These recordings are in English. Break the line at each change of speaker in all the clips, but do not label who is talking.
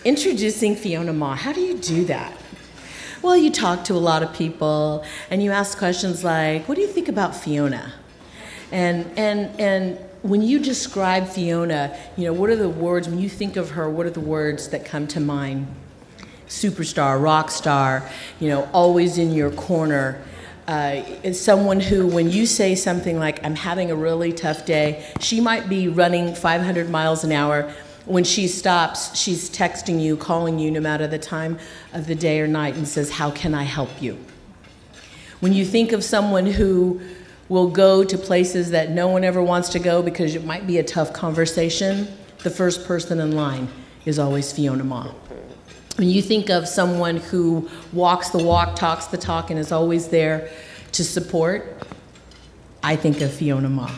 Introducing Fiona Ma, how do you do that? Well, you talk to a lot of people and you ask questions like, what do you think about Fiona? And when you describe Fiona, you know, what are the words, when you think of her, what are the words that come to mind? Superstar, rock star, you know, always in your corner. Is someone who, when you say something like, I'm having a really tough day, she might be running 500 miles an hour. When she stops, she's texting you, calling you, no matter the time of the day or night, and says, how can I help you? When you think of someone who will go to places that no one ever wants to go because it might be a tough conversation, the first person in line is always Fiona Ma. When you think of someone who walks the walk, talks the talk, and is always there to support, I think of Fiona Ma.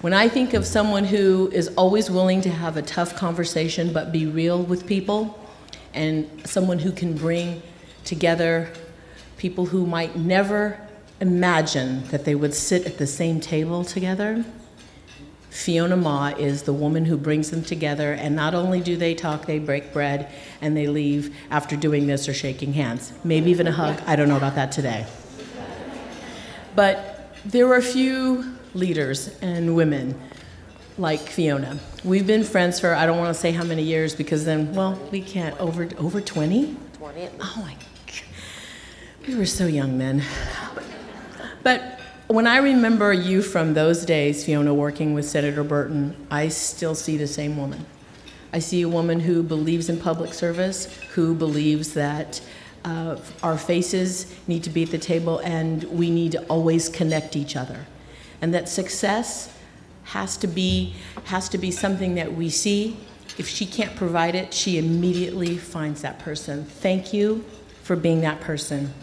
When I think of someone who is always willing to have a tough conversation but be real with people, and someone who can bring together people who might never imagine that they would sit at the same table together, Fiona Ma is the woman who brings them together, and not only do they talk, they break bread and they leave after doing this or shaking hands. Maybe even a hug, I don't know about that today. But there were a few leaders and women like Fiona. We've been friends for, I don't want to say how many years because then, well, we can't, over 20?
20.
Oh my God. We were so young then. But when I remember you from those days, Fiona, working with Senator Burton, I still see the same woman. I see a woman who believes in public service, who believes that our faces need to be at the table and we need to always connect each other. And that success has to be something that we see. If she can't provide it, she immediately finds that person. Thank you for being that person.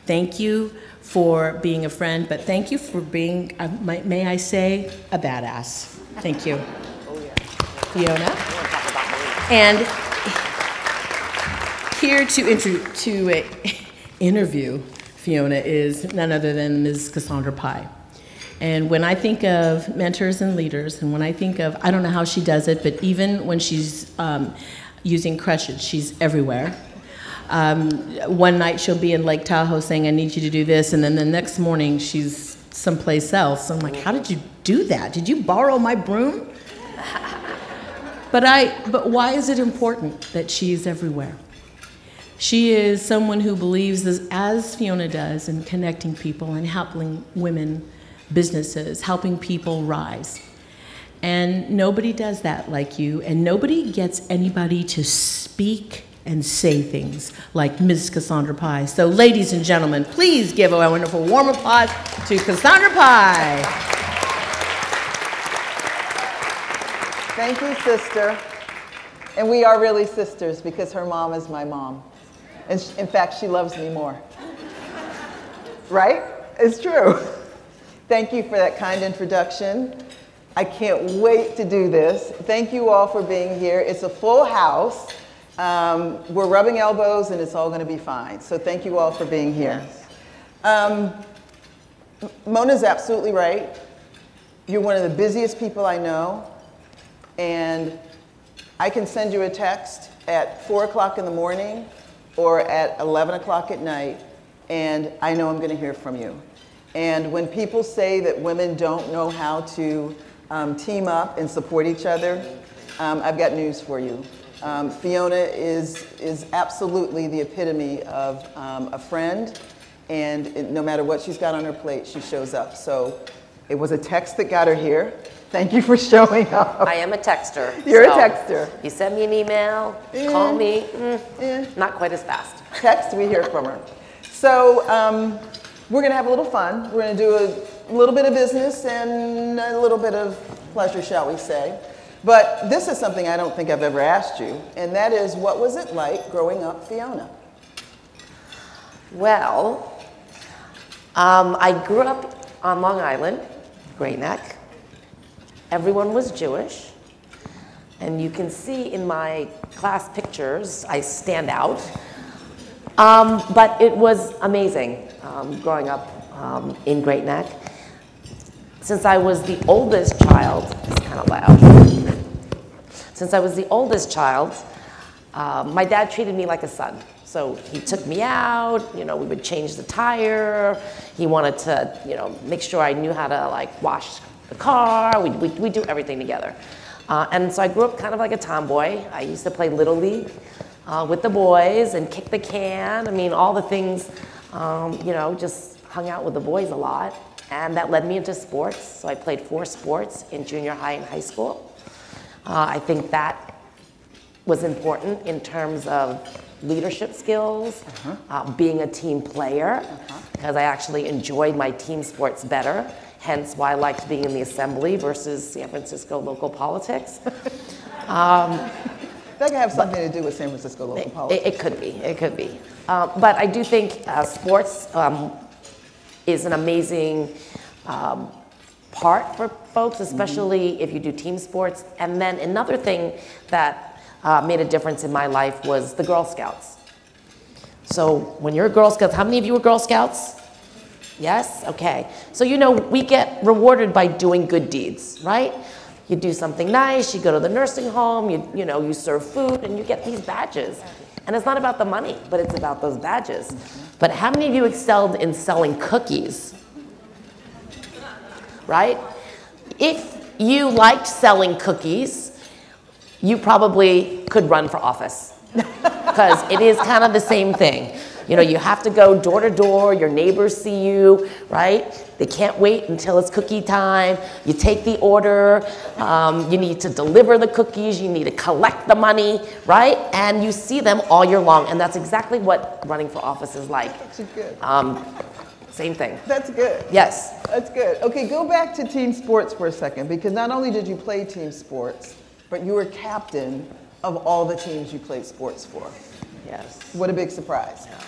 Thank you for being a friend, but thank you for being, may I say, a badass. Thank you.
Oh, yeah.
Fiona. And here to interview Fiona is none other than Ms. Cassandra Pye. And when I think of mentors and leaders, and when I think of, I don't know how she does it, but even when she's using crutches, she's everywhere. One night she'll be in Lake Tahoe saying, I need you to do this, and then the next morning she's someplace else. I'm like, how did you do that? Did you borrow my broom? But why is it important that she's everywhere? She is someone who believes, as Fiona does, in connecting people and helping women, businesses, helping people rise. And nobody does that like you, and nobody gets anybody to speak and say things like Ms. Cassandra Pye. So ladies and gentlemen, please give a wonderful warm applause to Cassandra Pye.
Thank you, sister. And we are really sisters because her mom is my mom. And in fact, she loves me more. Right? It's true. Thank you for that kind introduction. I can't wait to do this. Thank you all for being here. It's a full house. We're rubbing elbows and it's all going to be fine. So thank you all for being here. Mona's absolutely right. You're one of the busiest people I know. And I can send you a text at 4 o'clock in the morning or at 11 o'clock at night, and I know I'm going to hear from you. And when people say that women don't know how to team up and support each other, I've got news for you. Fiona is absolutely the epitome of a friend, and no matter what she's got on her plate, she shows up. So it was a text that got her here. Thank you for showing up.
I am a texter.
You're a texter.
You send me an email, call me, not quite as fast.
Text, we hear from her. So we're going to have a little fun. We're going to do a little bit of business and a little bit of pleasure, shall we say. But this is something I don't think I've ever asked you, and that is, what was it like growing up Fiona?
Well, I grew up on Long Island, Great Neck. Everyone was Jewish, and you can see in my class pictures, I stand out. But it was amazing growing up in Great Neck. Since I was the oldest child, it's kind of loud. Since I was the oldest child, My dad treated me like a son. So he took me out, we would change the tire. He wanted to, make sure I knew how to like wash the car. We do everything together. And so I grew up kind of like a tomboy. I used to play Little League with the boys and kick the can. I mean, all the things, just hung out with the boys a lot. And that led me into sports. So I played 4 sports in junior high and high school. I think that was important in terms of leadership skills, being a team player, because I actually enjoyed my team sports better, hence why I liked being in the assembly versus San Francisco local politics.
That could have something to do with San Francisco local politics.
It could be. But I do think sports is an amazing part for folks, especially if you do team sports. And then another thing that made a difference in my life was the Girl Scouts. So when you're a Girl Scout, how many of you were Girl Scouts? Yes? Okay. So we get rewarded by doing good deeds, right? You do something nice, you go to the nursing home, you serve food, and you get these badges. And it's not about the money, but it's about those badges. But how many of you excelled in selling cookies? Right? If you liked selling cookies, you probably could run for office, because it is kind of the same thing. You have to go door to door, your neighbors see you, right? They can't wait until it's cookie time. You take the order, you need to deliver the cookies, you need to collect the money, right? And you see them all year long, and that's exactly what running for office is like.
That's good.
Same thing.
That's good.
Yes.
That's good. Okay, go back to team sports for a second, because not only did you play team sports, but you were captain of all the teams you played sports for.
Yes.
What a big surprise. Yeah.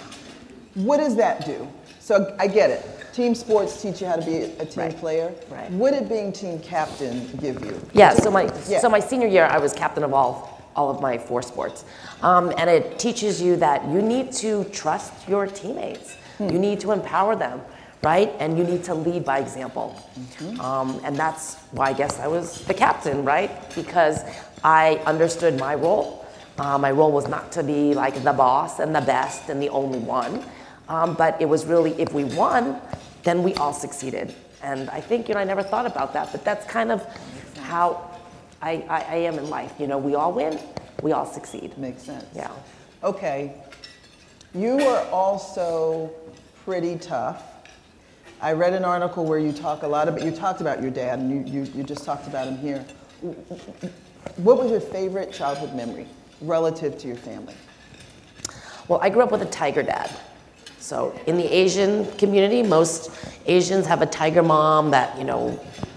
What does that do? So I get it. Team sports teach you how to be a team player.
Right.
What did being team captain give you?
Yeah, so my senior year, I was captain of all of my 4 sports. And it teaches you that you need to trust your teammates. You need to empower them, right? And you need to lead by example. And that's why I guess I was the captain, right? Because I understood my role. My role was not to be like the boss and the best and the only one. But it was really, if we won, then we all succeeded. And I think, I never thought about that, but that's kind of how I am in life. We all win, we all succeed.
Makes sense.
Yeah.
Okay. You were also pretty tough. I read an article where you talked about your dad, and you just talked about him here. What was your favorite childhood memory relative to your family?
Well, I grew up with a tiger dad. So in the Asian community, most Asians have a tiger mom that,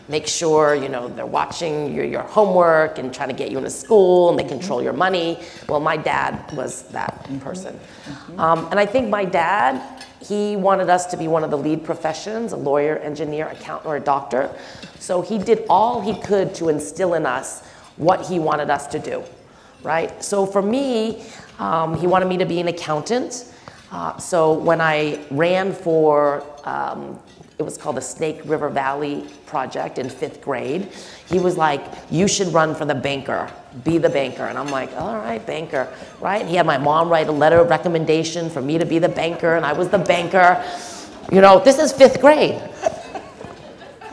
makes sure, they're watching your homework and trying to get you into school, and they control your money. Well, my dad was that person. And I think my dad, he wanted us to be one of the lead professions, a lawyer, engineer, accountant, or a doctor. So he did all he could to instill in us what he wanted us to do, right? So for me, he wanted me to be an accountant. So when I ran for, it was called the Snake River Valley Project in 5th grade, he was like, you should run for the banker, be the banker. And I'm like, all right, banker, right? And he had my mom write a letter of recommendation for me to be the banker, and I was the banker. This is 5th grade.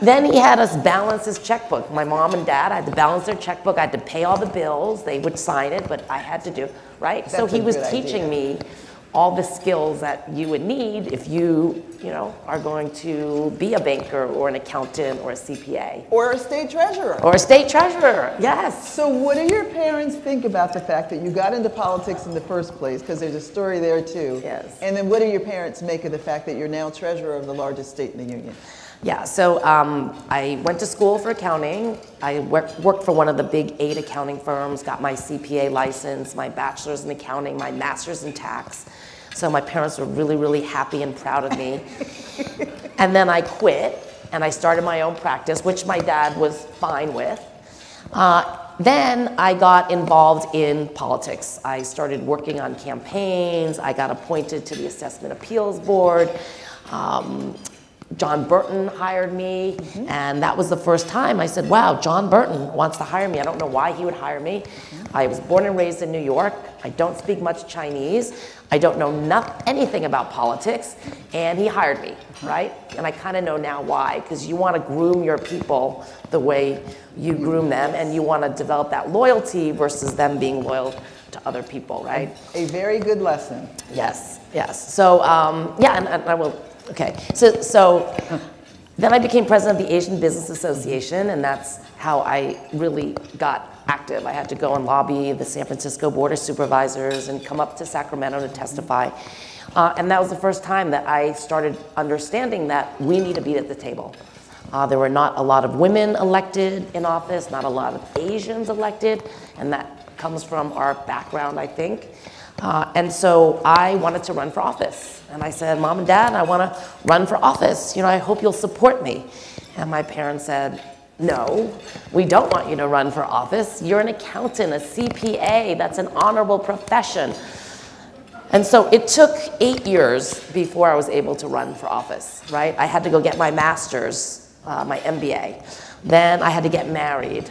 Then he had us balance his checkbook. My mom and dad, I had to balance their checkbook. I had to pay all the bills. They would sign it, but I had to do, right?
That's
so he was teaching me all the skills that you would need if you, are going to be a banker or an accountant or a CPA.
Or a state treasurer.
Or a state treasurer, yes.
So what do your parents think about the fact that you got into politics in the first place? Because there's a story there too.
Yes.
And then what do your parents make of the fact that you're now treasurer of the largest state in the union?
Yeah, so I went to school for accounting. I worked for one of the big 8 accounting firms, got my CPA license, my bachelor's in accounting, my master's in tax. So my parents were really, really happy and proud of me. And then I quit, and I started my own practice, which my dad was fine with. Then I got involved in politics. I started working on campaigns. I got appointed to the Assessment Appeals Board. John Burton hired me, and that was the first time I said, wow, John Burton wants to hire me. I don't know why he would hire me. I was born and raised in New York. I don't speak much Chinese. I don't know anything about politics, and he hired me, right? And I kind of know now why, because you want to groom your people the way you groom them, and you want to develop that loyalty versus them being loyal to other people, right?
A very good lesson.
Yes, yes. So, yeah, and I will. Okay, so then I became president of the Asian Business Association, and that's how I really got active. I had to go and lobby the San Francisco Board of Supervisors and come up to Sacramento to testify. And that was the first time that I started understanding that we need to be at the table. There were not a lot of women elected in office, not a lot of Asians elected, and that comes from our background, I think. And so I wanted to run for office. And I said, Mom and Dad, I want to run for office. You know, I hope you'll support me. And my parents said, no, we don't want you to run for office. You're an accountant, a CPA. That's an honorable profession. And so it took 8 years before I was able to run for office, right? I had to go get my master's, my MBA. Then I had to get married.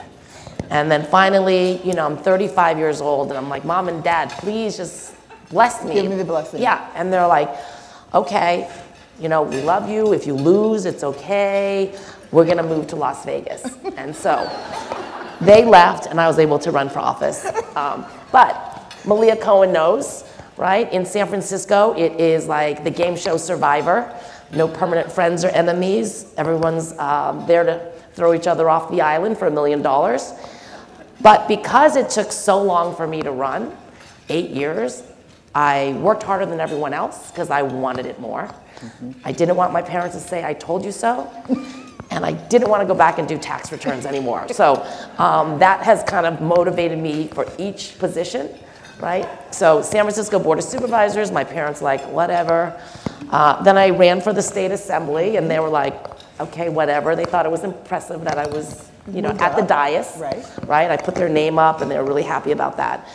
And then finally, you know, I'm 35 years old, and I'm like, Mom and Dad, please just bless me.
Give me the blessing.
Yeah, and they're like, okay, you know, we love you. If you lose, it's okay. We're gonna move to Las Vegas. And so they left, and I was able to run for office. But Malia Cohen knows, right? In San Francisco, it is like the game show Survivor. No permanent friends or enemies. Everyone's there to throw each other off the island for $1 million. But because it took so long for me to run, 8 years, I worked harder than everyone else because I wanted it more. I didn't want my parents to say, I told you so. And I didn't want to go back and do tax returns anymore. So that has kind of motivated me for each position, right? So San Francisco Board of Supervisors, my parents like, whatever. Then I ran for the state assembly, and they were like, okay, whatever. They thought it was impressive that I was, you know, at the dais, right? I put their name up, and they were really happy about that.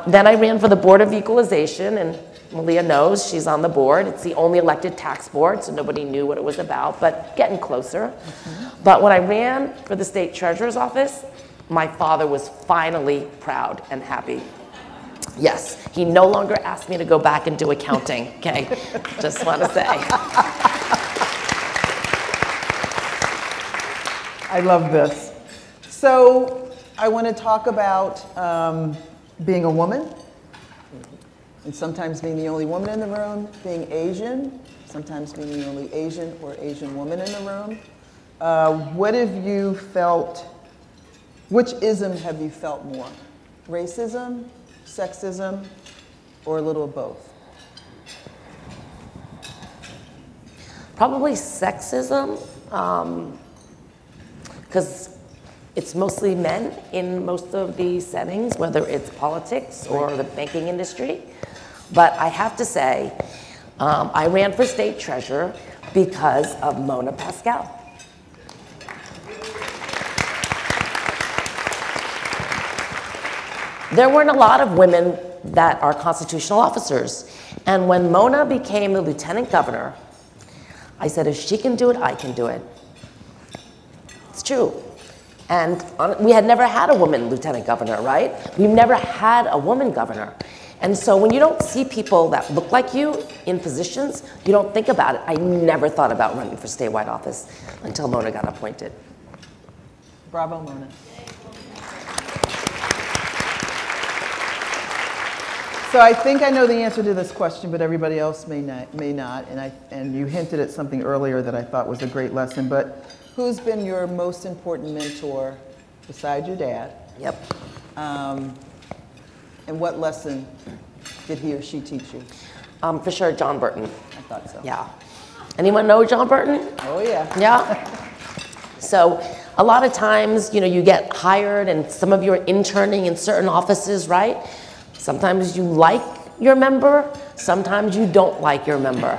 Then I ran for the Board of Equalization, and Malia knows, she's on the board. It's the only elected tax board, so nobody knew what it was about, but getting closer. But when I ran for the state treasurer's office, my father was finally proud and happy. Yes, he no longer asked me to go back and do accounting, okay? Just want to say.
I love this. So I want to talk about being a woman, and sometimes being the only woman in the room, being Asian, sometimes being the only Asian or Asian woman in the room. What have you felt, which ism have you felt more? Racism, sexism, or a little of both?
Probably sexism, because it's mostly men in most of these settings, whether it's politics or the banking industry. But I have to say, I ran for state treasurer because of Mona Pascal. There weren't a lot of women that are constitutional officers. And when Mona became the lieutenant governor, I said, if she can do it, I can do it. It's true. And we had never had a woman lieutenant governor, right? We've never had a woman governor. And so when you don't see people that look like you in positions, you don't think about it. I never thought about running for statewide office until Mona got appointed.
Bravo, Mona. So I think I know the answer to this question, but everybody else may not. And you hinted at something earlier that I thought was a great lesson. But who's been your most important mentor besides your dad?
Yep.
And what lesson did he or she teach you?
For sure, John Burton.
I thought so.
Yeah. Anyone know John Burton?
Oh, yeah.
Yeah. So a lot of times, you know, you get hired and some of you are interning in certain offices, right? Sometimes you like your member, sometimes you don't like your member,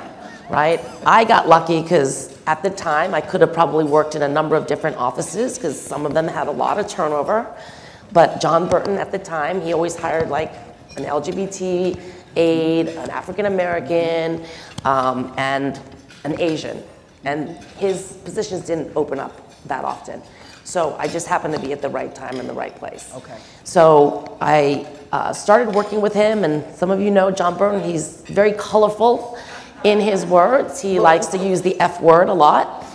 right? I got lucky because at the time I could have probably worked in a number of different offices because some of them had a lot of turnover. But John Burton at the time, he always hired like an LGBT aide, an African American, and an Asian. And his positions didn't open up that often. So I just happened to be at the right time in the right place.
Okay.
So I started working with him, and some of you know John Burton, he's very colorful in his words. He likes to use the F word a lot.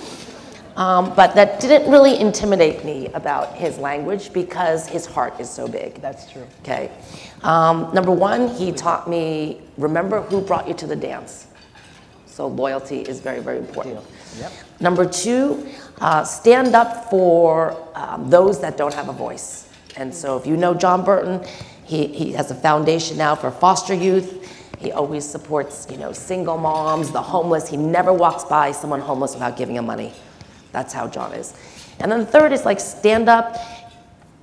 But that didn't really intimidate me about his language because his heart is so big.
That's true.
Okay. Number one, he taught me, remember who brought you to the dance. So loyalty is very, very important.
Yep.
Number two, stand up for those that don't have a voice. And so if you know John Burton, he has a foundation now for foster youth. He always supports, single moms, the homeless. He never walks by someone homeless without giving them money. That's how John is. And then the third is like stand up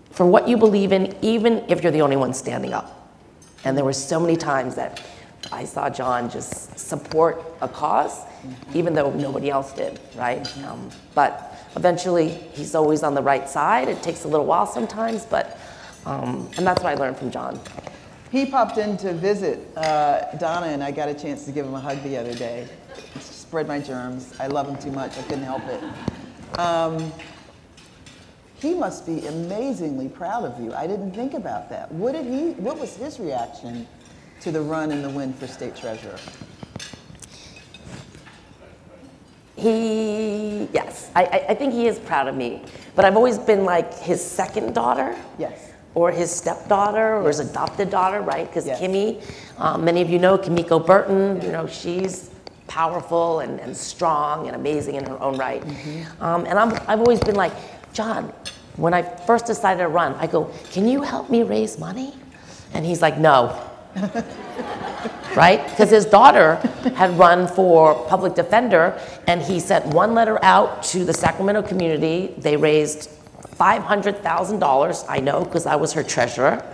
for what you believe in, even if you're the only one standing up. And there were so many times that I saw John just support a cause, even though nobody else did, right? But eventually, he's always on the right side. It takes a little while sometimes, but, and that's what I learned from John.
He popped in to visit Donna, and I got a chance to give him a hug the other day. Spread my germs. I love him too much. I couldn't help it. He must be amazingly proud of you. I didn't think about that. What was his reaction to the run and the win for state treasurer?
Yes, I think he is proud of me. But I've always been like his second daughter.
Yes.
Or his stepdaughter, or his adopted daughter, right? Because
yes.
Kimmy, many of you know Kimiko Burton, she's powerful and strong and amazing in her own right. And I've always been like, John, when I first decided to run, I go, can you help me raise money? And he's like, no. Right? Because his daughter had run for public defender, and he sent one letter out to the Sacramento community. They raised $500,000, I know, because I was her treasurer.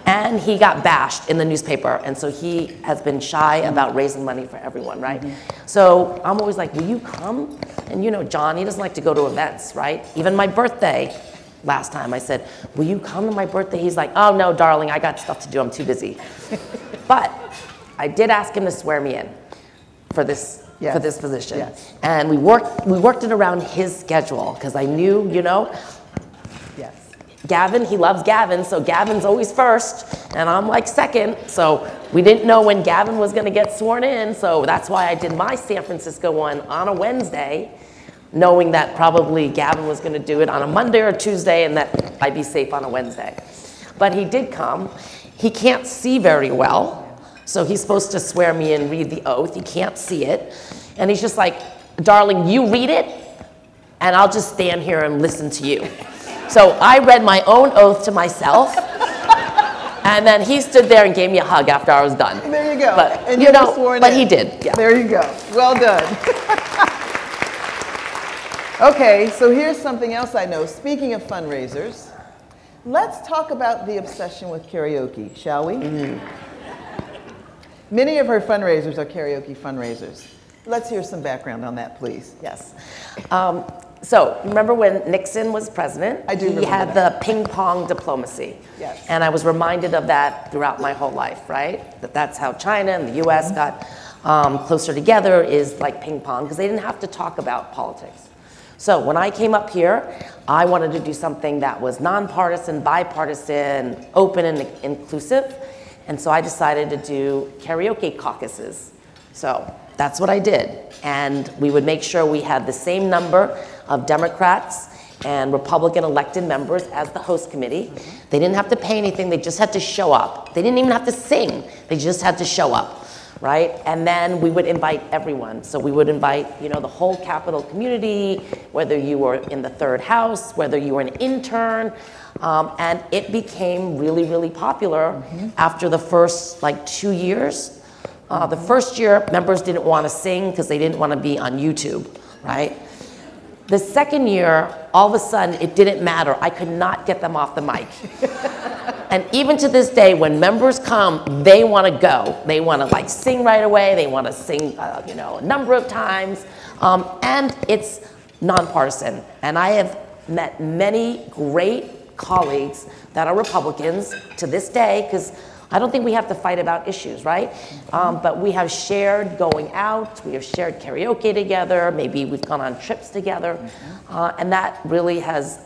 And he got bashed in the newspaper, and so he has been shy about raising money for everyone, right? So I'm always like, will you come? And John, he doesn't like to go to events, right? Even my birthday, last time I said, will you come to my birthday? He's like, oh no, darling, I got stuff to do, I'm too busy. But I did ask him to swear me in for this, for this position.
Yes.
And we worked it around his schedule, because I knew,
Yes.
Gavin, he loves Gavin, so Gavin's always first, and I'm like second. So we didn't know when Gavin was going to get sworn in, so that's why I did my San Francisco one on a Wednesday, knowing that probably Gavin was going to do it on a Monday or Tuesday, and that I'd be safe on a Wednesday. But he did come. He can't see very well, so he's supposed to swear me in, read the oath. He can't see it, and he's just like, darling, you read it, and I'll just stand here and listen to you. So I read my own oath to myself, and then he stood there and gave me a hug after I was done.
There you go.
But,
and you were sworn
but
in.
he did. Yeah.
There you go. Well done. Okay, so here's something else I know. Speaking of fundraisers, let's talk about the obsession with karaoke, shall we? Many of her fundraisers are karaoke fundraisers. Let's hear some background on that, please.
Yes. So remember when Nixon was president?
I do remember
He had
that.
the ping pong diplomacy.
Yes.
And I was reminded of that throughout my whole life, right? That's how China and the US got closer together, is like ping pong, because they didn't have to talk about politics. So when I came up here, I wanted to do something that was nonpartisan, bipartisan, open and inclusive. And so I decided to do karaoke caucuses. So that's what I did. And we would make sure we had the same number of Democrats and Republican elected members as the host committee. They didn't have to pay anything, they just had to show up. They didn't even have to sing, they just had to show up, right? And then we would invite everyone. So we would invite, the whole Capitol community, whether you were in the third house, whether you were an intern, and it became really, really popular after the first 2 years. The first year, members didn't want to sing because they didn't want to be on YouTube, right? The second year, all of a sudden, it didn't matter. I could not get them off the mic. And even to this day, when members come, they want to go. They want to sing right away. They want to sing, a number of times. And it's nonpartisan. And I have met many great colleagues that are Republicans to this day, because I don't think we have to fight about issues, right? But we have shared going out, we have shared karaoke together, maybe we've gone on trips together, and that really has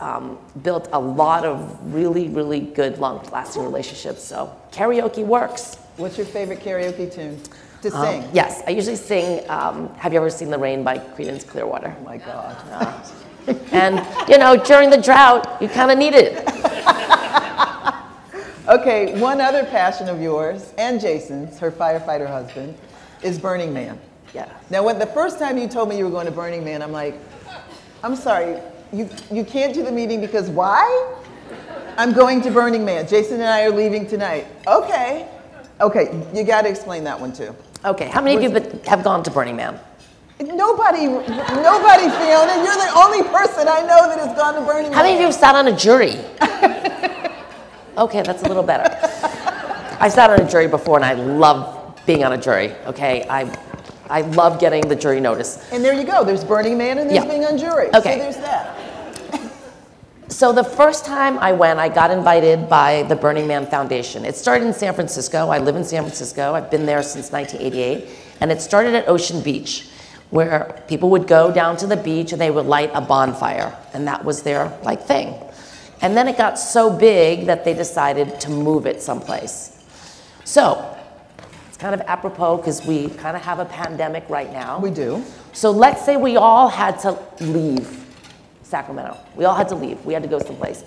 built a lot of really, really good, long-lasting relationships. So karaoke works.
What's your favorite karaoke tune to sing?
Yes, I usually sing, have you ever seen The Rain by Creedence Clearwater?
Oh my God.
And, you know, during the drought, you kind of need it.
Okay, one other passion of yours, and Jason's, her firefighter husband, is Burning Man.
Yeah.
Now, when the first time you told me you were going to Burning Man, I'm like, I'm sorry, you can't do the meeting because why? I'm going to Burning Man. Jason and I are leaving tonight. Okay. Okay, you got to explain that one too.
Okay, how many of you have gone to Burning Man?
Nobody, Fiona. You're the only person I know that has gone to Burning Man.
How many of you have sat on a jury? Okay, that's a little better. I sat on a jury before and I love being on a jury, okay? I love getting the jury notice.
And there you go. There's Burning Man and there's being on jury.
Okay.
So there's that.
So the first time I went, I got invited by the Burning Man Foundation. It started in San Francisco. I live in San Francisco. I've been there since 1988. And it started at Ocean Beach, where people would go down to the beach and they would light a bonfire. And that was their thing. And then it got so big that they decided to move it someplace. So it's kind of apropos because we kind of have a pandemic right now.
We do.
So let's say we all had to leave Sacramento. We all had to leave. We had to go someplace.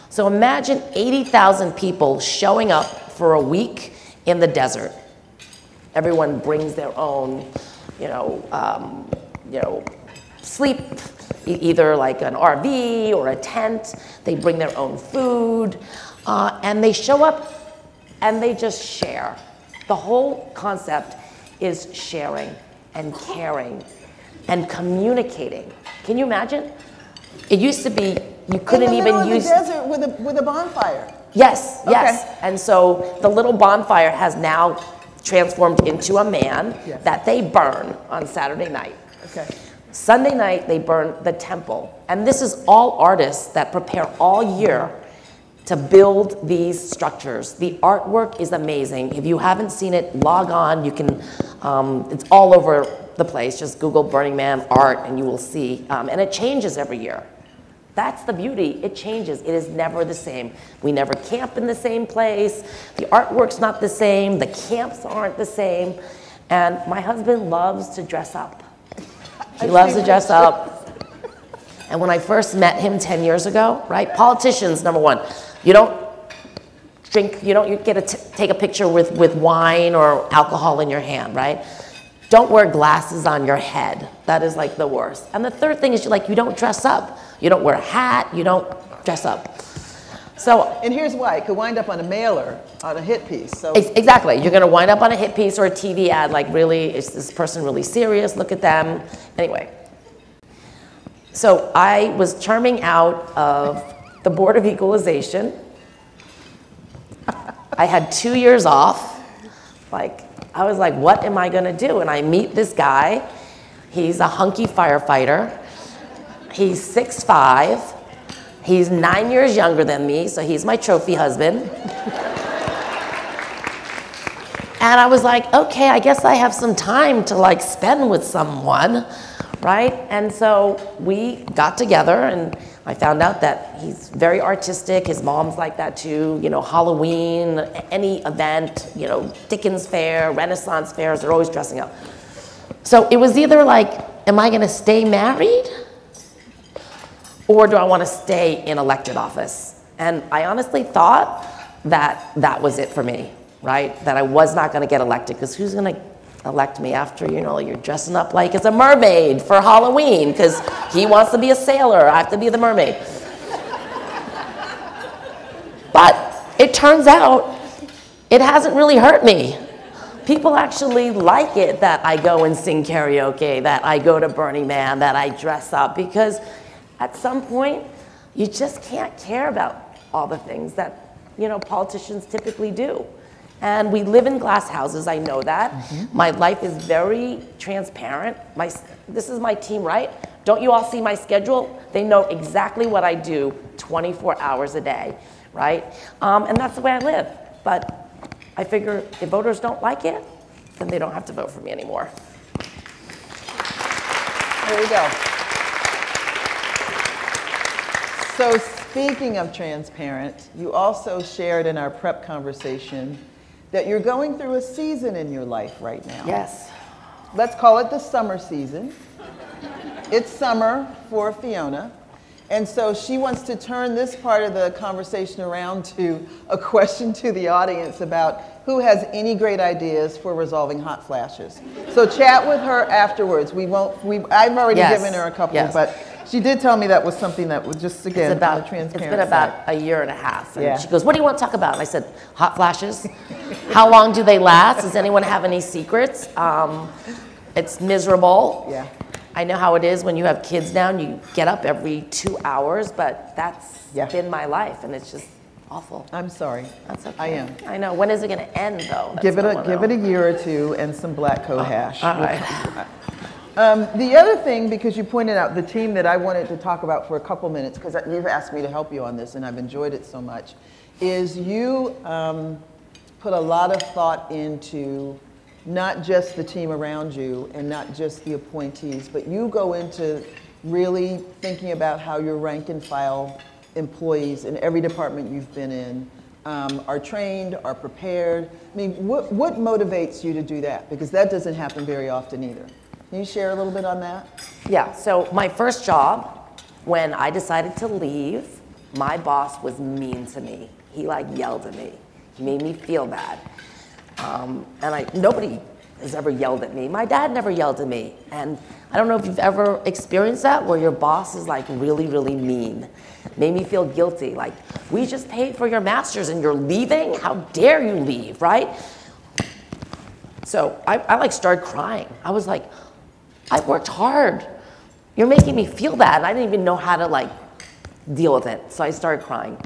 So imagine 80,000 people showing up for a week in the desert. Everyone brings their own, sleep, either like an RV or a tent. They bring their own food, and they show up and they just share. The whole concept is sharing and caring and communicating. Can you imagine? It used to be you couldn't even use
in the desert with a bonfire.
Yes, yes.
Okay.
And so the little bonfire has now transformed into a man that they burn on Saturday night.
Okay.
Sunday night, they burn the temple. And this is all artists that prepare all year to build these structures. The artwork is amazing. If you haven't seen it, log on. You can, it's all over the place. Just Google Burning Man art and you will see. And it changes every year. That's the beauty. It changes. It is never the same. We never camp in the same place. The artwork's not the same. The camps aren't the same. And my husband loves to dress up. He loves to dress up. And when I first met him 10 years ago, right? Politicians, number one, you don't drink, you don't get to take a picture with wine or alcohol in your hand, right? Don't wear glasses on your head. That is like the worst. And the third thing is you don't dress up. You don't wear a hat, you don't dress up. So,
and here's why, it could wind up on a mailer, on a hit piece. So
exactly, you're gonna wind up on a hit piece or a TV ad, like really, is this person really serious? Look at them. Anyway, so I was charming out of the Board of Equalization. I had 2 years off. I was like, what am I gonna do? And I meet this guy. He's a hunky firefighter. He's 6'5". He's 9 years younger than me, so he's my trophy husband. And I was like, okay, I guess I have some time to spend with someone, right? And so we got together and I found out that he's very artistic. His mom's like that too, Halloween, any event, Dickens Fair, Renaissance fairs, they're always dressing up. So it was either am I gonna stay married? Or do I want to stay in elected office? And I honestly thought that that was it for me, right? That I was not going to get elected, because who's going to elect me after, you're dressing up like as a mermaid for Halloween, because he wants to be a sailor, I have to be the mermaid. But it turns out it hasn't really hurt me. People actually like it that I go and sing karaoke, that I go to Burning Man, that I dress up, because at some point, you just can't care about all the things that, politicians typically do. And we live in glass houses, I know that. Mm-hmm. My life is very transparent. This is my team, right? Don't you all see my schedule? They know exactly what I do 24 hours a day, right? And that's the way I live. But I figure if voters don't like it, then they don't have to vote for me anymore.
There you go. So speaking of transparent, you also shared in our prep conversation that you're going through a season in your life right now.
Yes.
Let's call it the summer season. It's summer for Fiona. And so she wants to turn this part of the conversation around to a question to the audience about who has any great ideas for resolving hot flashes. So chat with her afterwards. I've already given her a couple, but she did tell me that was something that was just, again, on the transparent
It's been about a year and a half. And
Yeah.
she goes, what do you want to talk about? And I said, hot flashes. How long do they last? Does anyone have any secrets? It's miserable.
Yeah.
I know how it is when you have kids now and you get up every 2 hours, but that's been my life, and it's just awful.
I'm sorry.
That's okay.
I am.
I know. When is it going to end, though? That's
Give
what I wanna
it a
know.
year or two and some black coat hash.
All right.
The other thing, because you pointed out the team that I wanted to talk about for a couple minutes, because you've asked me to help you on this and I've enjoyed it so much, is you put a lot of thought into not just the team around you and not just the appointees, but you go into really thinking about how your rank and file employees in every department you've been in are trained, are prepared. I mean, what motivates you to do that? Because that doesn't happen very often either. Can you share a little bit on that?
Yeah, so my first job, when I decided to leave, my boss was mean to me. He like yelled at me. He made me feel bad. And nobody has ever yelled at me. My dad never yelled at me. And I don't know if you've ever experienced that, where your boss is like really, really mean. Made me feel guilty. Like, we just paid for your master's and you're leaving? How dare you leave, right? So I like started crying. I was like, I worked hard. You're making me feel bad. And I didn't even know how to like deal with it. So I started crying.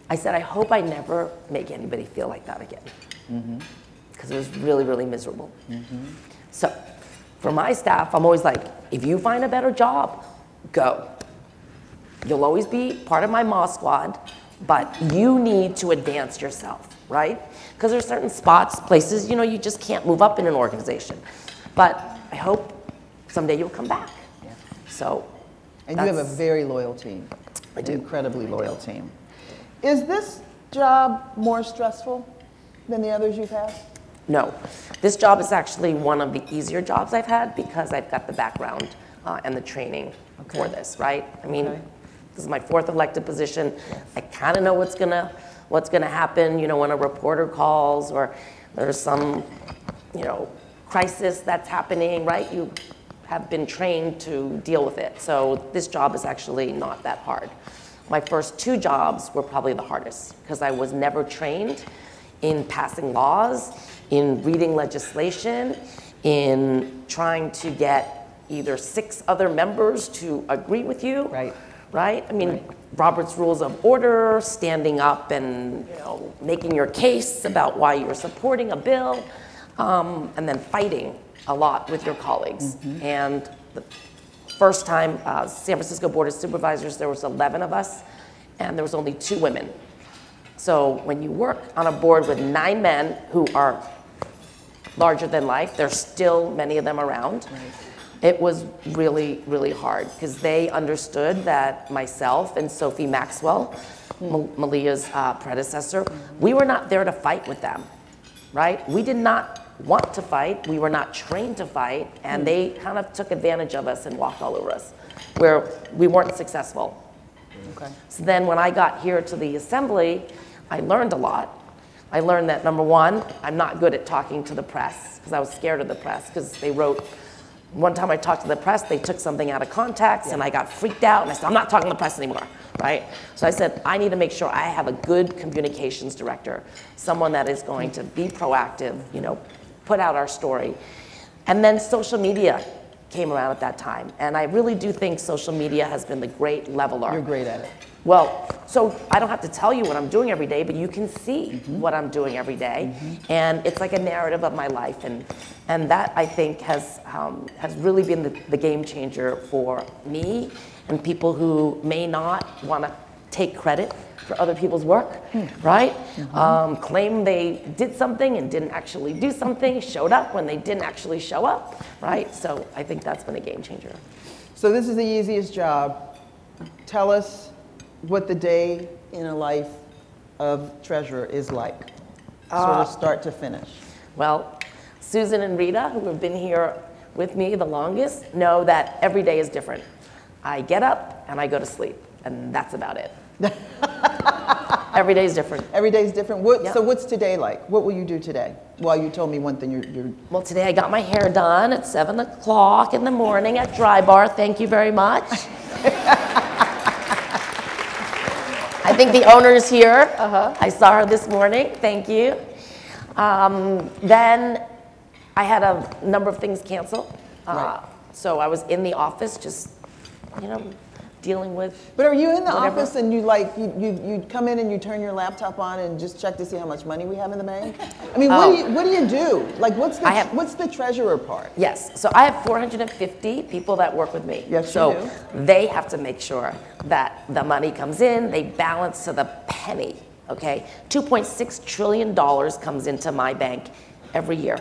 I said, I hope I never make anybody feel like that again. Because it was really, really miserable. So for my staff, I'm always like, if you find a better job, go. You'll always be part of my Ma squad, but you need to advance yourself, right? Because there's certain spots, places, you know, you just can't move up in an organization. But I hope someday you'll come back. So.
And you have a very loyal team.
I do.
An incredibly loyal team. Is this job more stressful than the others you've had?
No. This job is actually one of the easier jobs I've had because I've got the background and the training for this, right? I mean, this is my 4th elected position. I kind of know what's gonna happen, you know, when a reporter calls or there's some, you know, crisis that's happening, right? You have been trained to deal with it. So this job is actually not that hard. My first 2 jobs were probably the hardest because I was never trained in passing laws, in reading legislation, in trying to get either 6 other members to agree with you. Right? I mean, Robert's Rules of Order, standing up and, you know, making your case about why you're supporting a bill, and then fighting a lot with your colleagues. And the first time, San Francisco Board of Supervisors, there was 11 of us, and there was only 2 women. So when you work on a board with 9 men who are larger than life, there's still many of them around. It was really, really hard because they understood that myself and Sophie Maxwell, Malia's predecessor, we were not there to fight with them, right? We did not want to fight. We were not trained to fight, and they kind of took advantage of us and walked all over us, where we weren't successful. So then when I got here to the assembly, I learned a lot. I learned that, number one, I'm not good at talking to the press because I was scared of the press because they wrote, one time I talked to the press, they took something out of context and I got freaked out and I said, I'm not talking to the press anymore, right? So I said, I need to make sure I have a good communications director, someone that is going to be proactive, you know, put out our story. And then social media came around at that time. And I really do think social media has been the great leveler.
You're great at it.
Well, so I don't have to tell you what I'm doing every day, but you can see what I'm doing every day. And it's like a narrative of my life. And that, I think, has really been the game changer for me and people who may not want to take credit for other people's work, right? Claim they did something and didn't actually do something, showed up when they didn't actually show up, right? So I think that's been a game changer.
So this is the easiest job. Tell us what the day in a life of treasurer is like, sort of start to finish.
Well, Susan and Rita, who have been here with me the longest, know that every day is different. I get up and I go to sleep, and that's about it. Every day is different.
Every day is different. So what's today like? What will you do today? Well, you told me one thing.
Well, today I got my hair done at 7 o'clock in the morning at Dry Bar. Thank you very much. I think the owner's here. I saw her this morning. Thank you. Then I had a number of things cancel. So I was in the office just, dealing with.
But are you in the office and you come in and you turn your laptop on and just check to see how much money we have in the bank? I mean, what do you do? Like, what's the treasurer part?
Yes, so I have 450 people that work with me.
Yes,
so
you do.
They have to make sure that the money comes in, they balance to the penny, okay? $2.6 trillion comes into my bank every year.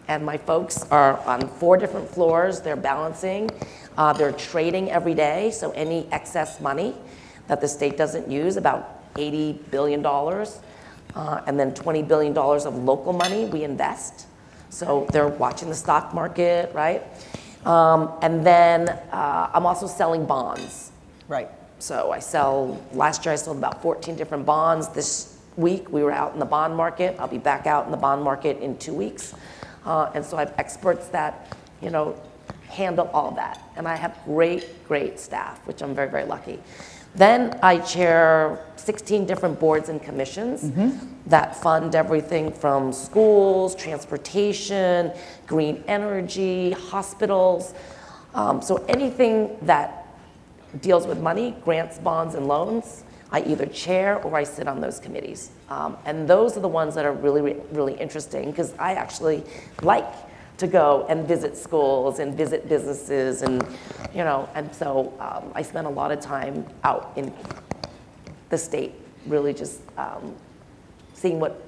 And my folks are on 4 different floors, they're balancing. They're trading every day, so any excess money that the state doesn't use, about $80 billion, and then $20 billion of local money we invest. So they're watching the stock market, right? And then I'm also selling bonds.
Right.
So last year I sold about 14 different bonds. This week we were out in the bond market. I'll be back out in the bond market in 2 weeks. And so I have experts that, handle all of that. And I have great staff, which I'm very, very lucky. Then I chair 16 different boards and commissions that fund everything from schools, transportation, green energy, hospitals. So anything that deals with money, grants, bonds, and loans, I either chair or I sit on those committees. And those are the ones that are really, really interesting because I actually like to go and visit schools and visit businesses and so I spend a lot of time out in the state really just seeing what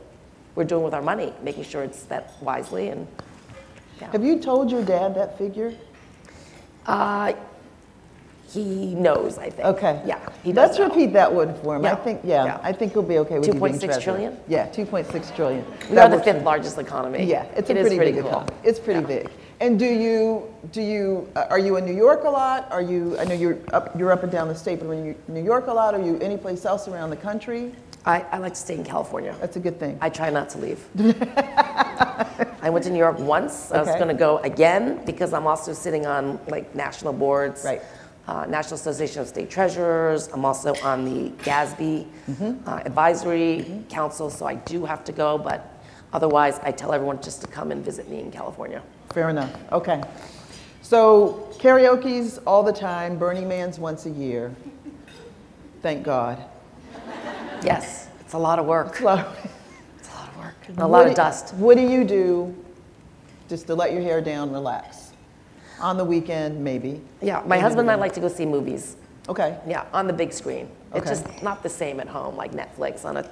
we're doing with our money, making sure it's spent wisely. And
Have you told your dad that figure?
He knows, I think.
Okay.
Yeah, he does.
Let's repeat that one for him.
Yeah.
I think he'll be okay with you being treasurer.
2.6 trillion?
Yeah, 2.6 trillion.
We are the 5th largest economy.
Yeah, it's a pretty big economy. It's pretty big. And are you in New York a lot? I know you're up and down the state, but are you in New York a lot? Are you any place else around the country?
I like to stay in California.
That's a good thing.
I try not to leave. I went to New York once. I was going to go again because I'm also sitting on national boards.
Right.
National Association of State Treasurers. I'm also on the GASB Advisory Council, so I do have to go, but otherwise I tell everyone just to come and visit me in California.
Fair enough. Okay. So karaoke's all the time, Burning Man's once a year. Thank God.
Yes, it's a lot of work.
It's a lot of
work. And a lot of dust.
What do you do just to let your hair down, relax? On the weekend, maybe.
Yeah, my husband and I like to go see movies.
Okay.
Yeah, on the big screen.
Okay.
It's just not the same at home, like Netflix on a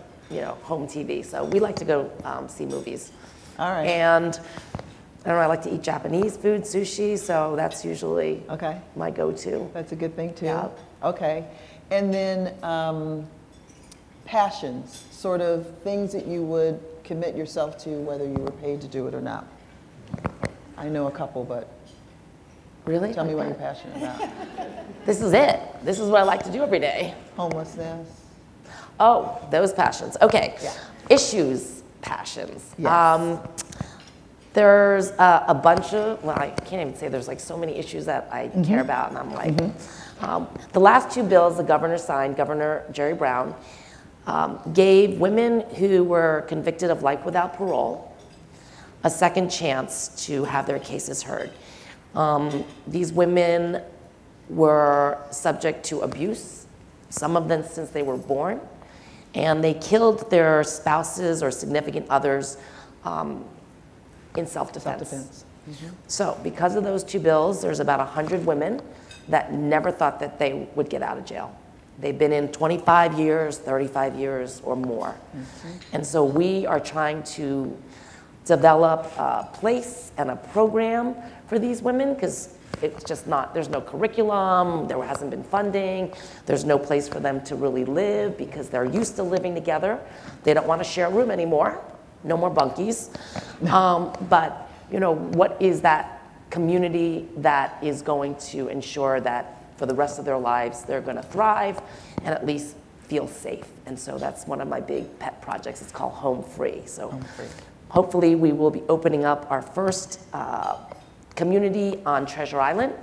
home TV. So we like to go see movies.
All right.
And I don't know, I like to eat Japanese food, sushi. So that's usually my go-to.
That's a good thing too.
Yeah.
Okay. And then passions, sort of things that you would commit yourself to, whether you were paid to do it or not. I know a couple, but.
Really?
Tell me what you're passionate about.
This is it. This is what I like to do every day.
Homelessness.
Oh, those passions. Okay.
Yeah.
Issues, passions.
Yes.
There's a bunch of, well, I can't even say there's so many issues that I care about, and I'm like, the last 2 bills the governor signed, Governor Jerry Brown, gave women who were convicted of life without parole a second chance to have their cases heard. These women were subject to abuse, some of them since they were born, and they killed their spouses or significant others in self-defense. So because of those 2 bills, there's about 100 women that never thought that they would get out of jail. They've been in 25 years, 35 years, or more. And so we are trying to develop a place and a program for these women, because it's just not, there's no curriculum, there hasn't been funding, there's no place for them to really live because they're used to living together. They don't want to share a room anymore, no more bunkies. But you know, what is that community that is going to ensure that for the rest of their lives they're going to thrive and at least feel safe? And so that's one of my big pet projects. It's called Home Free. So
Home Free.
Hopefully we will be opening up our first community on Treasure Island,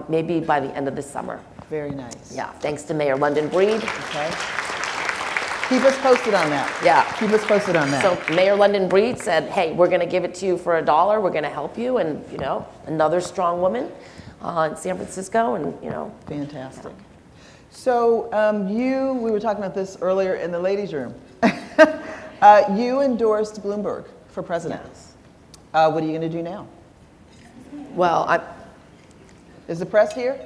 maybe by the end of this summer.
Very nice.
Yeah, thanks to Mayor London Breed.
Okay. Keep us posted on that.
Yeah.
Keep us posted on that.
So Mayor London Breed said, hey, we're going to give it to you for $1. We're going to help you. And, you know, another strong woman in San Francisco. And, you know.
Fantastic. So we were talking about this earlier in the ladies' room. You endorsed Bloomberg for president.
Yes.
What are you going to do now?
Well,
Is the press here?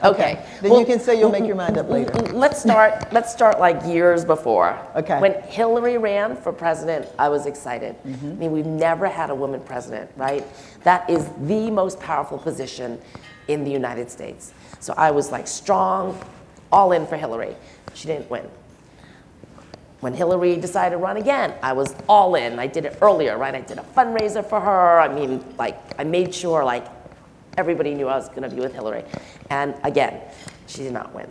okay.
Then you can say you'll make your mind up later.
Let's start like years before.
Okay.
When Hillary ran for president, I was excited. I mean, we've never had a woman president, right? That is the most powerful position in the United States. So I was like strong, all in for Hillary. She didn't win. When Hillary decided to run again, I was all in. I did it earlier, right? I did a fundraiser for her. I mean, like, I made sure, like, everybody knew I was going to be with Hillary. And again, she did not win.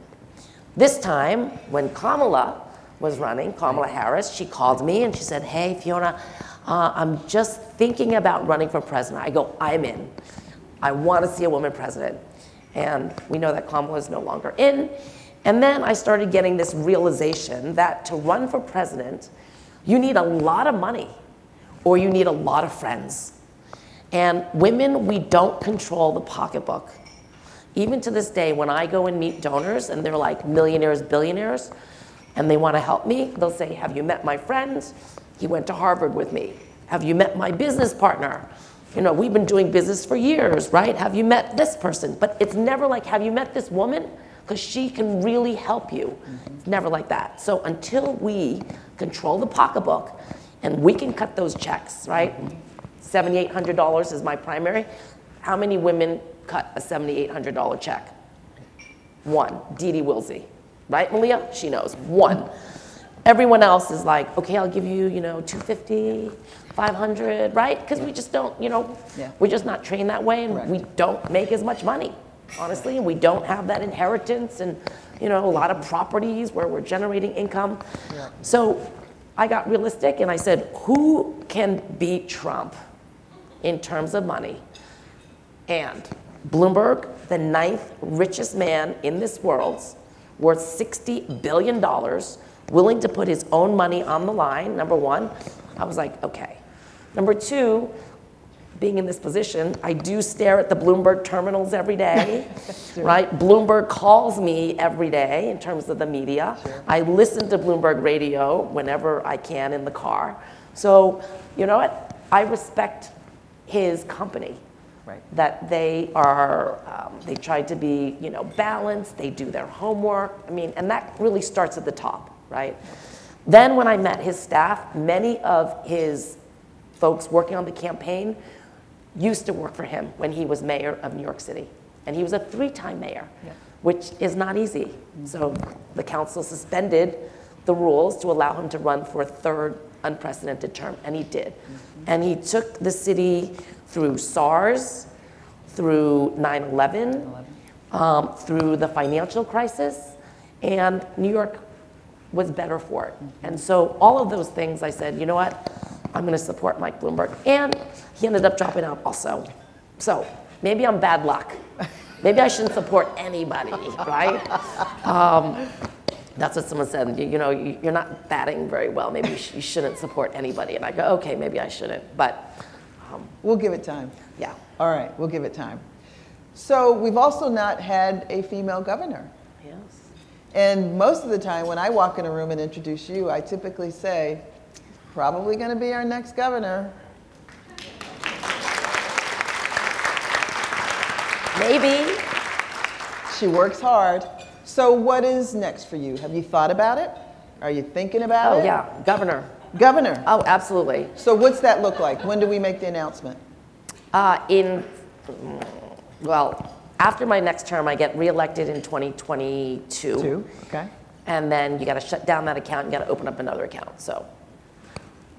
This time, when Kamala was running, Kamala Harris, she called me and she said, hey, Fiona, I'm just thinking about running for president. I go, I'm in. I want to see a woman president. And we know that Kamala is no longer in. And then I started getting this realization that to run for president, you need a lot of money or you need a lot of friends. And women, we don't control the pocketbook. Even to this day, when I go and meet donors and they're like millionaires, billionaires, and they want to help me, they'll say, have you met my friend? He went to Harvard with me. Have you met my business partner? You know, we've been doing business for years, right? Have you met this person? But it's never like, have you met this woman? Because she can really help you. It's never like that. So until we control the pocketbook and we can cut those checks, right? $7,800 is my primary. How many women cut a $7,800 check? One, Dee Dee Wilsey, right, Malia? She knows, one. Everyone else is like, okay, I'll give you, you know, $250, $500, right? Because we just don't, you know, we're just not trained that way, and we don't make as much money, honestly, and we don't have that inheritance and, you know, a lot of properties where we're generating income. So I got realistic and I said, who can beat Trump in terms of money? And Bloomberg, the 9th richest man in this world, worth $60 billion, willing to put his own money on the line, number one. I was like, okay. Number two, being in this position, I do stare at the Bloomberg terminals every day, right? Bloomberg calls me every day in terms of the media. I listen to Bloomberg radio whenever I can in the car. So, you know what? I respect his company. That they are, they try to be, you know, balanced, they do their homework. I mean, and that really starts at the top, right? Then when I met his staff, many of his folks working on the campaign used to work for him when he was mayor of New York City. And he was a 3-time mayor, which is not easy. So the council suspended the rules to allow him to run for a 3rd unprecedented term, and he did. And he took the city through SARS, through 9/11, through the financial crisis, and New York was better for it. And so all of those things, I said, you know what, I'm going to support Mike Bloomberg. And he ended up dropping out also. So maybe I'm bad luck. Maybe I shouldn't support anybody, right? That's what someone said, you know, you're not batting very well. Maybe you shouldn't support anybody. And I go, okay, maybe I shouldn't, but.
We'll give it time.
Yeah.
All right, we'll give it time. So we've also not had a female governor.
Yes.
And most of the time when I walk in a room and introduce you, I typically say, probably going to be our next governor.
Maybe.
She works hard. So what is next for you? Have you thought about it? Are you thinking about it?
Oh yeah, governor.
Governor.
Oh, absolutely.
So what's that look like? When do we make the announcement?
Well, after my next term, I get reelected in 2022.
Okay.
And then you got to shut down that account and you got to open up another account. So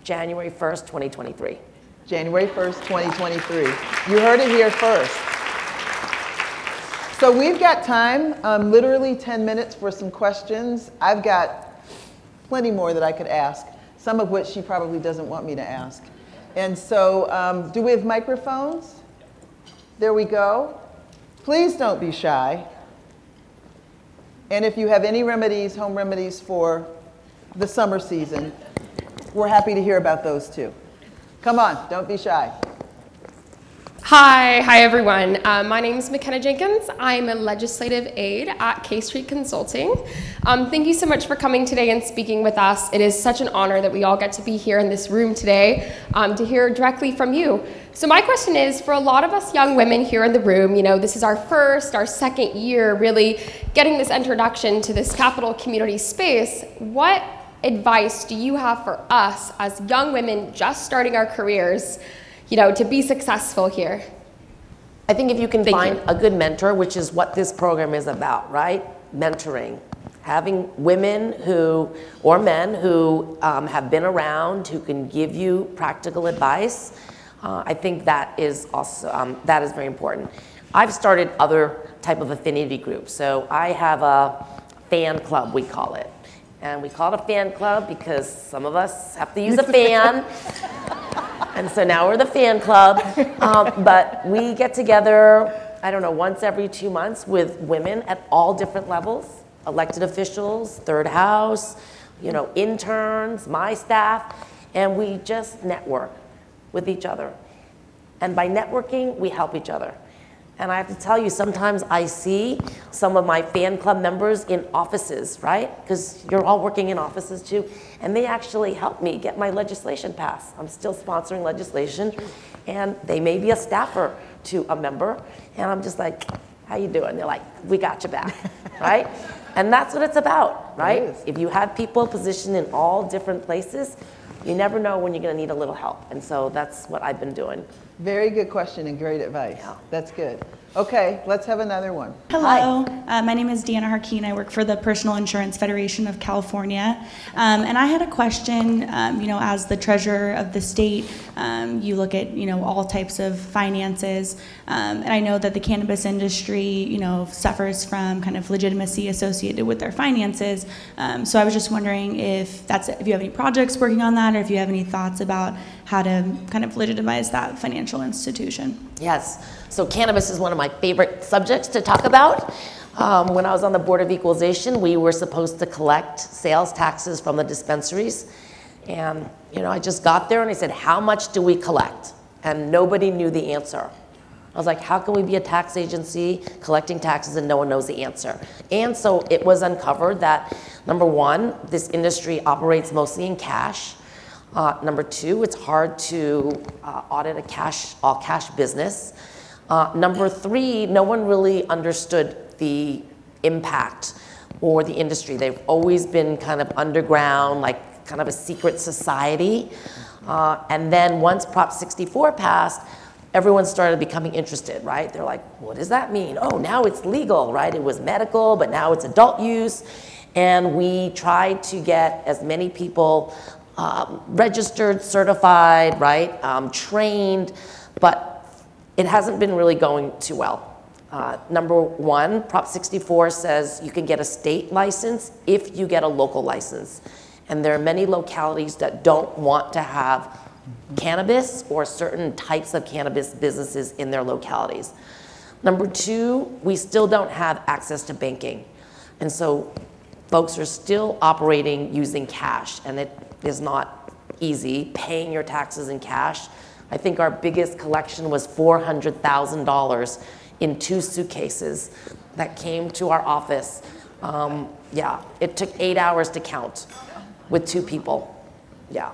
January 1st, 2023.
January 1st, 2023. You heard it here first. So we've got time, literally 10 minutes for some questions. I've got plenty more that I could ask, some of which she probably doesn't want me to ask. And so, do we have microphones? There we go. Please don't be shy. And if you have any remedies, home remedies for the summer season, we're happy to hear about those too. Come on, don't be shy.
Hi everyone. My name is McKenna Jenkins. I'm a legislative aide at K Street Consulting. Thank you so much for coming today and speaking with us. It is such an honor that we all get to be here in this room today to hear directly from you. So my question is, for a lot of us young women here in the room, you know, this is our second year really getting this introduction to this Capital community space. What advice do you have for us as young women just starting our careers, you know, to be successful here?
I think if you can find a good mentor, which is what this program is about, right? Mentoring. Having women who, or men who have been around, who can give you practical advice. I think that is also, that is very important. I've started other type of affinity groups. So I have a fan club, we call it. And we call it a fan club because some of us have to use a fan. And so now we're the fan club. But we get together, I don't know, once every 2 months with women at all different levels, elected officials, third house, you know, interns, my staff, and we just network with each other. And by networking, we help each other. And I have to tell you, sometimes I see some of my fan club members in offices, right? Because you're all working in offices too. And they actually help me get my legislation passed. I'm still sponsoring legislation. And they may be a staffer to a member. And I'm just like, how you doing? They're like, we got your back, right? And that's what it's about, right? If you have people positioned in all different places, you never know when you're going to need a little help. And so that's what I've been doing.
Very good question and great advice. Yeah. That's good. Okay, let's have another one.
Hello, my name is Deanna Harkeen. I work for the Personal Insurance Federation of California. And I had a question, you know, as the treasurer of the state, you look at, you know, all types of finances. And I know that the cannabis industry, you know, suffers from kind of legitimacy associated with their finances. So I was just wondering if you have any projects working on that, or if you have any thoughts about how to kind of legitimize that financial institution.
Yes, so cannabis is one of my favorite subjects to talk about. When I was on the Board of Equalization, we were supposed to collect sales taxes from the dispensaries. And you know, I just got there and I said, how much do we collect? And nobody knew the answer. I was like, how can we be a tax agency collecting taxes and no one knows the answer? And so it was uncovered that, number one, this industry operates mostly in cash. Number two, it's hard to audit a all cash business. Number three, no one really understood the impact or the industry. They've always been kind of underground, like kind of a secret society. And then once Prop 64 passed, everyone started becoming interested, right? They're like, what does that mean? Oh, now it's legal, right? It was medical, but now it's adult use. And we tried to get as many people registered, certified, right, trained, but it hasn't been really going too well. Number one, Prop 64 says you can get a state license if you get a local license. And there are many localities that don't want to have cannabis or certain types of cannabis businesses in their localities. Number two, we still don't have access to banking. And so folks are still operating using cash, and it is not easy paying your taxes in cash. I think our biggest collection was $400,000 in 2 suitcases that came to our office. Yeah, it took 8 hours to count with 2 people. Yeah.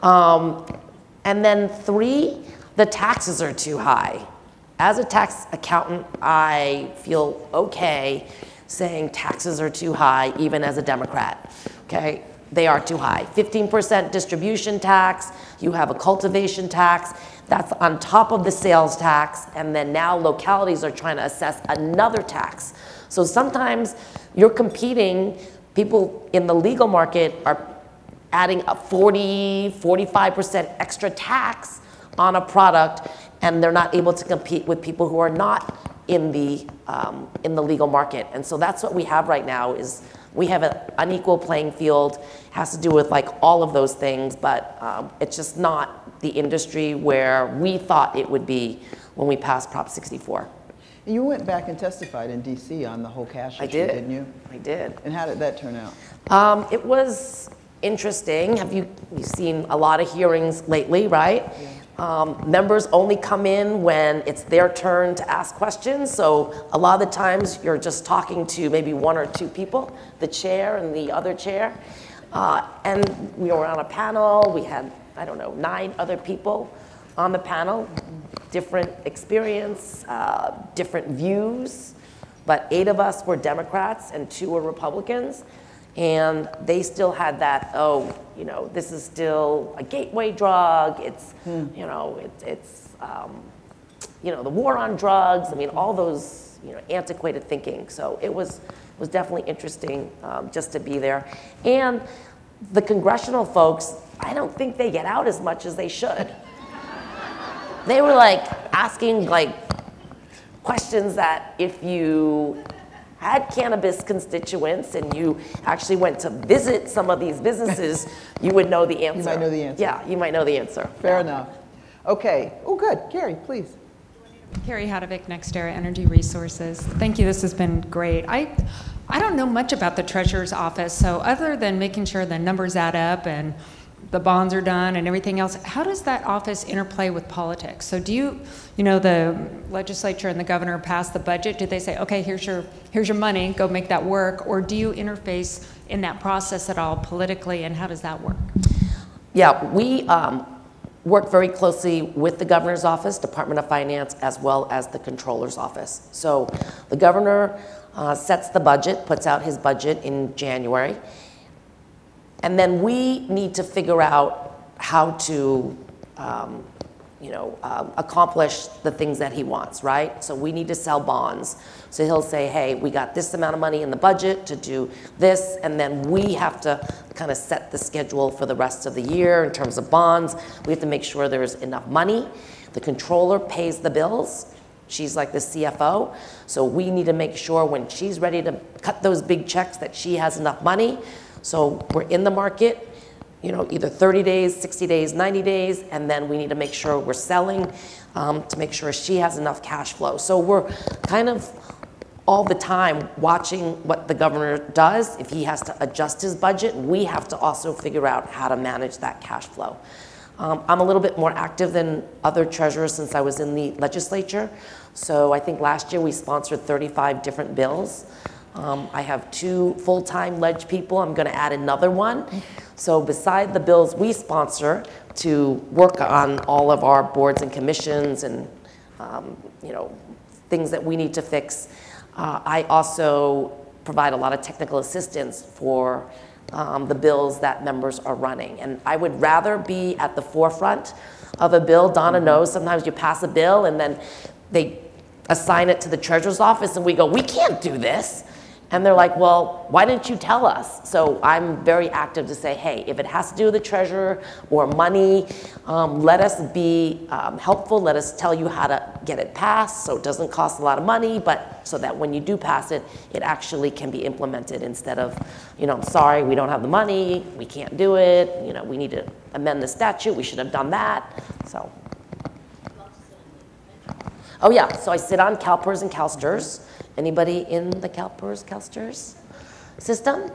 And then 3, the taxes are too high. as a tax accountant, I feel okay saying taxes are too high, even as a Democrat, okay? They are too high. 15% distribution tax, you have a cultivation tax, that's on top of the sales tax, and then now localities are trying to assess another tax. So sometimes you're competing, people in the legal market are adding a 45% extra tax on a product, and they're not able to compete with people who are not in the legal market. And so that's what we have right now is we have an unequal playing field, has to do with like all of those things, but it's just not the industry where we thought it would be when we passed Prop 64.
You went back and testified in DC on the whole cash issue, didn't you?
I did.
And how did that turn out?
It was interesting. You've seen a lot of hearings lately, right? Yeah. Members only come in when it's their turn to ask questions. So a lot of the times you're just talking to maybe one or two people, the chair and the other chair. And we were on a panel. We had, I don't know, 9 other people on the panel, different experience, different views. But 8 of us were Democrats and 2 were Republicans. And they still had that, oh, you know, this is still a gateway drug. It's, you know, it's you know, the war on drugs. I mean, all those, you know, antiquated thinking. So it was definitely interesting just to be there. And the congressional folks, I don't think they get out as much as they should. They were like asking like questions that if you had cannabis constituents and you actually went to visit some of these businesses, you would know the answer.
You might know the answer.
Yeah, you might know the answer.
Fair enough. Okay. Oh, good. Carrie, please.
Carrie Hadovic, NextEra Energy Resources. Thank you. This has been great. I don't know much about the Treasurer's Office, so other than making sure the numbers add up and the bonds are done and everything else, how does that office interplay with politics? So do you know, the legislature and the governor pass the budget, do they say, okay, here's your money, go make that work, or do you interface in that process at all politically, and how does that work? Yeah, we work very closely with the governor's office, Department of Finance, as well as the controller's office. So the governor sets the budget, puts out his budget in January, and then we need to figure out how to accomplish the things that he wants, right? So we need to sell bonds. So he'll say, hey, we got this amount of money in the budget to do this, and then we have to kind of set the schedule for the rest of the year in terms of bonds. We have to make sure there's enough money. The controller pays the bills. She's like the CFO. So we need to make sure when she's ready to cut those big checks that she has enough money. So we're in the market, you know, either 30 days, 60 days, 90 days, and then we need to make sure we're selling to make sure she has enough cash flow. So we're kind of all the time watching what the governor does. If he has to adjust his budget, we have to also figure out how to manage that cash flow. I'm a little bit more active than other treasurers since I was in the legislature. So I think last year we sponsored 35 different bills. I have 2 full-time ledge people. I'm going to add another one. So beside the bills we sponsor to work on all of our boards and commissions and things that we need to fix, I also provide a lot of technical assistance for the bills that members are running. And I would rather be at the forefront of a bill. Donna knows sometimes you pass a bill and then they assign it to the treasurer's office and we go, we can't do this. And they're like, well, why didn't you tell us? So I'm very active to say, hey, if it has to do with the treasurer or money, let us be helpful. Let us tell you how to get it passed so it doesn't cost a lot of money, but so that when you do pass it, it actually can be implemented instead of, I'm sorry, we don't have the money, we can't do it, we need to amend the statute, we should have done that, so. Oh yeah, so I sit on CalPERS and CalSTRS. Anybody in the CalPERS, CalSTRS system?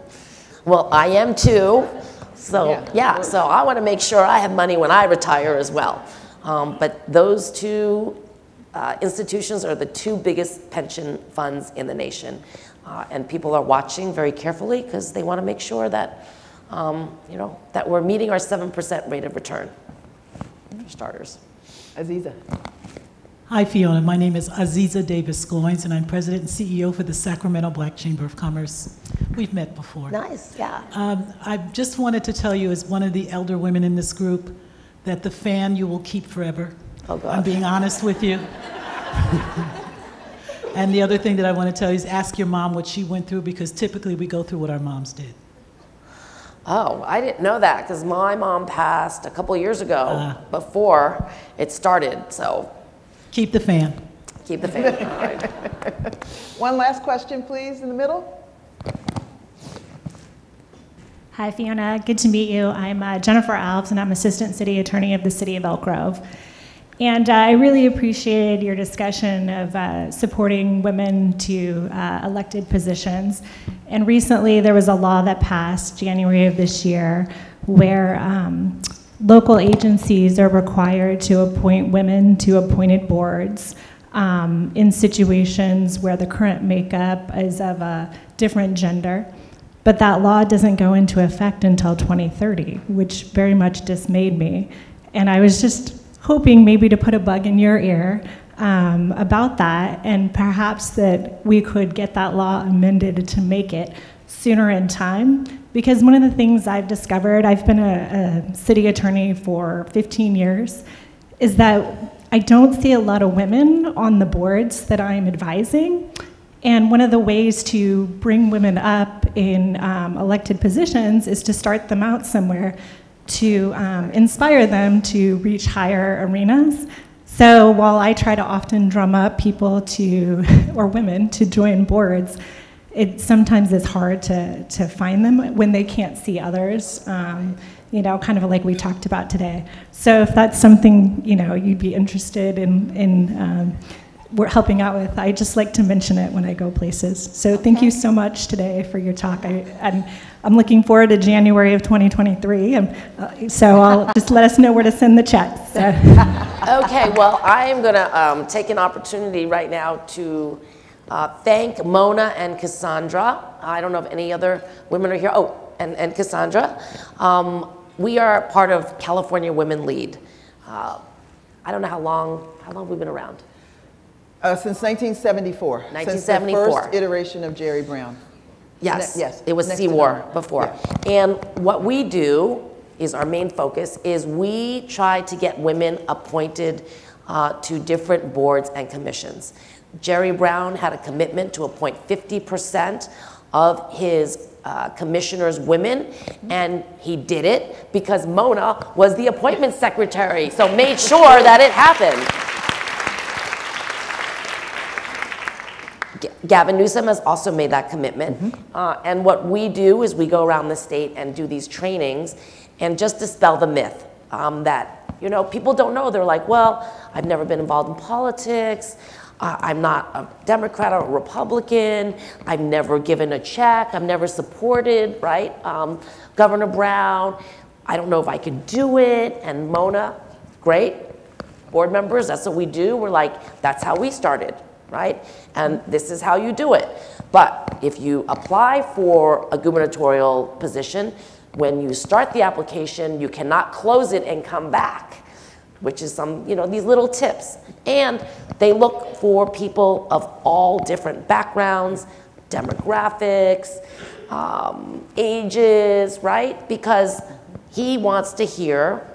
Well, I am too. So yeah, so I want to make sure I have money when I retire as well. But those 2 institutions are the 2 biggest pension funds in the nation. And people are watching very carefully because they want to make sure that, that we're meeting our 7% rate of return for starters.
Aziza.
Hi, Fiona. My name is Aziza Davis-Gloins, and I'm President and CEO for the Sacramento Black Chamber of Commerce. We've met before.
Nice, yeah.
I just wanted to tell you, as one of the elder women in this group, that the fan you will keep forever.
Oh, God.
I'm being honest with you. And the other thing that I want to tell you is ask your mom what she went through, because typically we go through what our moms did.
Oh, I didn't know that, because my mom passed a couple years ago before it started, so.
Keep the fan.
Keep the fan. All right.
One last question, please, in the middle.
Hi, Fiona. Good to meet you. I'm Jennifer Alves, and I'm Assistant City Attorney of the City of Elk Grove. And I really appreciated your discussion of supporting women to elected positions. And recently, there was a law that passed January of this year where local agencies are required to appoint women to appointed boards in situations where the current makeup is of a different gender. But that law doesn't go into effect until 2030, which very much dismayed me. And I was just hoping maybe to put a bug in your ear about that, and perhaps that we could get that law amended to make it sooner in time. Because one of the things I've discovered, I've been a city attorney for 15 years, is that I don't see a lot of women on the boards that I'm advising. And one of the ways to bring women up in elected positions is to start them out somewhere, to inspire them to reach higher arenas. So while I try to often drum up people to, or women, to join boards, it sometimes is hard to find them when they can't see others, you know, kind of like we talked about today. So if that's something, you know, you'd be interested in we're helping out with, I just like to mention it when I go places. So thank you so much today for your talk. I'm looking forward to January of 2023, so I'll just let us know where to send the checks. So.
Okay, well, I am gonna take an opportunity right now to thank Mona and Cassandra. I don't know if any other women are here. Oh, and Cassandra. We are part of California Women Lead. I don't know how long we've been around.
Since 1974.
1974.
Since the first iteration of Jerry Brown.
Yes,
yes.
It was C-War before. Yeah. And what we do is, our main focus is we try to get women appointed to different boards and commissions. Jerry Brown had a commitment to appoint 50% of his commissioners women, and he did it because Mona was the appointment secretary, so made sure that it happened. Gavin Newsom has also made that commitment. And what we do is we go around the state and do these trainings and just dispel the myth that, you know, people don't know. They're like, well, I've never been involved in politics. I'm not a Democrat or a Republican. I've never given a check. I've never supported, right? Governor Brown. I don't know if I could do it. And Mona, great. Board members, that's what we do. We're like, that's how we started, right? And this is how you do it. But if you apply for a gubernatorial position, when you start the application, you cannot close it and come back, which is some, you know, these little tips. And they look for people of all different backgrounds, demographics, ages, right? Because he wants to hear,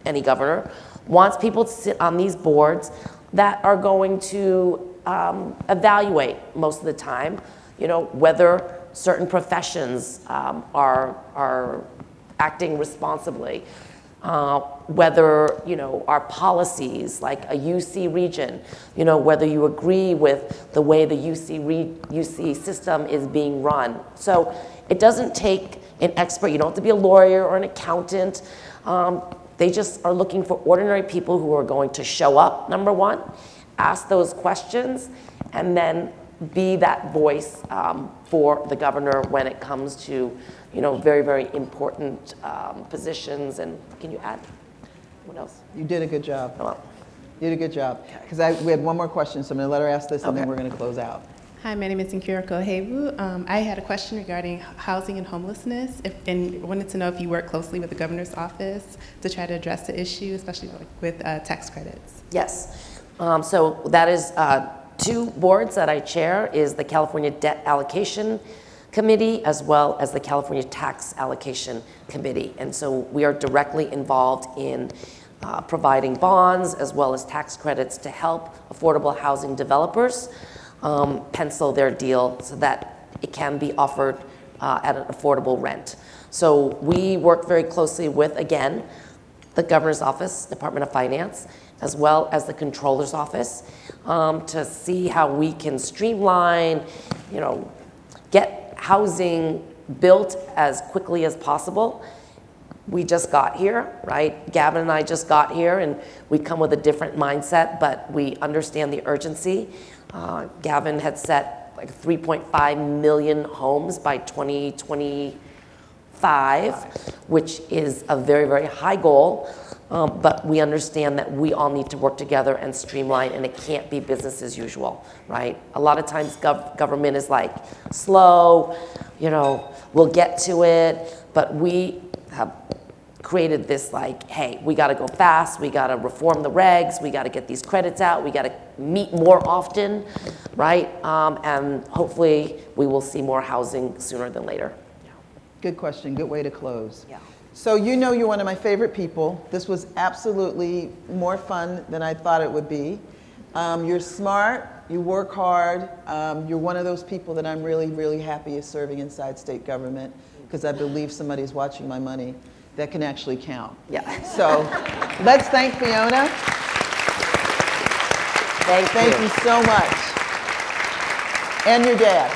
any governor, wants people to sit on these boards that are going to evaluate most of the time, you know, whether certain professions are acting responsibly, whether, you know, our policies, like a UC region, you know, whether you agree with the way the UC system is being run. So it doesn't take an expert. You don't have to be a lawyer or an accountant. They just are looking for ordinary people who are going to show up, number one, ask those questions, and then be that voice for the governor when it comes to, you know, very, very important positions. And can you add? What else?
You did a good job.
Come on.
You did a good job. Because we had one more question, so I'm going to let her ask this, and then we're going to close out.
Hi, my name is Nkiriko Hebu. I had a question regarding housing and homelessness, and wanted to know if you work closely with the governor's office to try to address the issue, especially with tax credits.
Yes. So that is 2 boards that I chair, is the California Debt Allocation Committee as well as the California Tax Allocation Committee. And so we are directly involved in providing bonds as well as tax credits to help affordable housing developers pencil their deal so that it can be offered at an affordable rent. So we work very closely with, again, the Governor's Office, Department of Finance, as well as the Controller's Office, to see how we can streamline, get housing built as quickly as possible. We just got here, right? Gavin and I just got here, and we come with a different mindset, but we understand the urgency. Gavin had set like 3.5 million homes by 2025, which is a very, very high goal. But we understand that we all need to work together and streamline, and it can't be business as usual, right? A lot of times government is like slow, we'll get to it, but we have created this like, hey, we gotta go fast, we gotta reform the regs, we gotta get these credits out, we gotta meet more often, right? And hopefully we will see more housing sooner than later.
Good question, good way to close.
Yeah.
So you're one of my favorite people. This was absolutely more fun than I thought it would be. You're smart, you work hard. You're one of those people that I'm really, really happy is serving inside state government, because I believe somebody's watching my money that can actually count.
Yeah.
So let's thank Fiona. Thank you so much. And your dad.